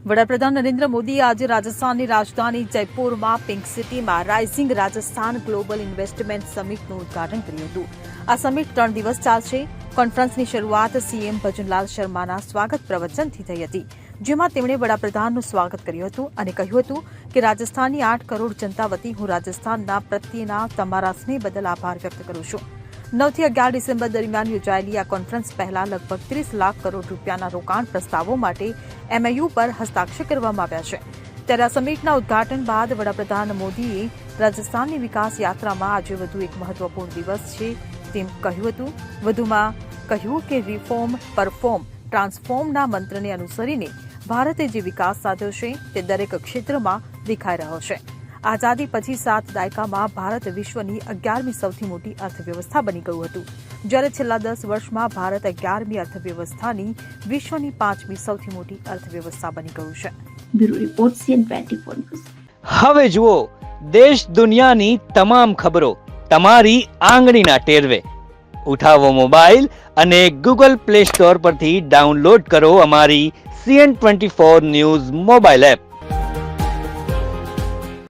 વડાપ્રધાન નરેન્દ્ર મોદીએ આજે રાજસ્થાનની રાજધાની જયપુરમાં પિંક સિટીમાં રાઇઝિંગ રાજસ્થાન ગ્લોબલ ઇન્વેસ્ટમેન્ટ સમિટનું ઉદઘાટન કર્યું હતું. આ સમિટ 3 દિવસ ચાલશે. કોન્ફરન્સની શરૂઆત સીએમ ભજનલાલ શર્માના સ્વાગત પ્રવચનથી થઈ હતી, જેમાં તેમણે વડાપ્રધાનનું સ્વાગત કર્યું હતું અને કહ્યું હતું કે રાજસ્થાનની 8 કરોડ જનતા વતી હું રાજસ્થાનના પ્રત્યેના તમારા સ્નેહ બદલ આભાર વ્યક્ત કરું છું. 9 થી 11 ડિસેમ્બર દરમિયાન યોજાયેલી આ કોન્ફરન્સ પહેલા લગભગ 30 લાખ કરોડ રૂપિયાના રોકાણ પ્રસ્તાવો માટે એમઓયુ પર હસ્તાક્ષર કરવામાં આવ્યા છે. ત્યારે આ સમિટના ઉદઘાટન બાદ વડાપ્રધાન મોદીએ રાજસ્થાનની વિકાસ યાત્રામાં આજે વધુ એક મહત્વપૂર્ણ દિવસ છે તેમ કહ્યું હતું. વધુમાં કહ્યું કે રિફોર્મ, પરફોર્મ, ટ્રાન્સફોર્મના મંત્રને અનુસરીને ભારતે જે વિકાસ સાધ્યો છે તે દરેક ક્ષેત્રમાં દેખાઈ રહ્યો છે. આઝાદી પછી 7 દાયકામાં ભારત વિશ્વની 11મી સૌથી મોટી અર્થવ્યવસ્થા બની ગયું હતું, જ્યારે છેલ્લા 10 વર્ષમાં ભારત 11મી અર્થવ્યવસ્થાની વિશ્વની 5મી સૌથી મોટી અર્થવ્યવસ્થા બની ગયું છે. Bureau report CN24 news. હવે જુઓ દેશ દુનિયાની તમામ ખબરો તમારી આંગળીના ટેરવે. ઉઠાવો મોબાઈલ અને Google Play Store પરથી ડાઉનલોડ કરો અમારી CN24 ન્યૂઝ મોબાઈલ એપ.